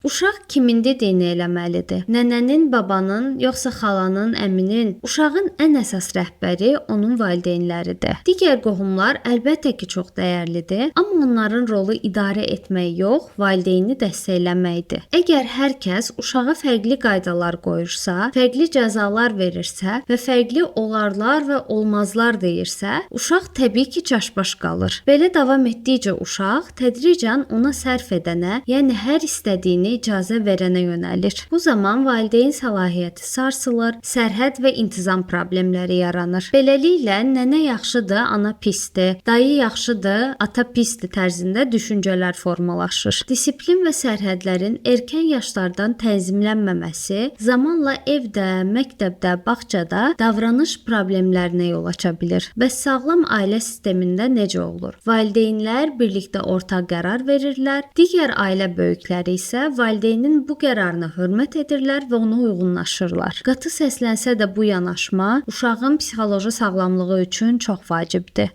Uşaq kimin dediyini eləməlidir? Nənənin, babanın, yoxsa xalanın, əminin? Uşağın ən əsas rəhbəri onun valideynləridir. Digər qohumlar əlbəttə ki, çox dəyərlidir, amma onların rolu idarə etmək yox, valideyni dəstəkləməkdir. Əgər hər kəs uşağa fərqli qaydalar qoyursa, fərqli cəzalar verirsə və fərqli olarlar və olmazlar deyirsə, uşaq təbii ki, çaşbaş qalır. Belə davam etdikcə uşaq tədricən ona sərf edənə, yəni hər istədiyini icazə verənə yönəlir. Bu zaman valideyn səlahiyyəti sarsılır, sərhəd və intizam problemləri yaranır. Beləliklə, nənə yaxşıdır, ana pisdir, dayı yaxşıdır, ata pisdir tərzində düşüncələr formalaşır. Disiplin və sərhədlərin erkən yaşlardan tənzimlənməməsi zamanla evdə, məktəbdə, bağçada davranış problemlərinə yol aça bilir. Bəs sağlam ailə sistemində necə olur? Valideynlər birlikdə ortaq qərar verirlər, digər ailə böyükləri isə valideynin bu qərarına hörmət edirlər və ona uyğunlaşırlar. Qatı səslənsə də bu yanaşma uşağın psixoloji sağlamlığı üçün çox vacibdir.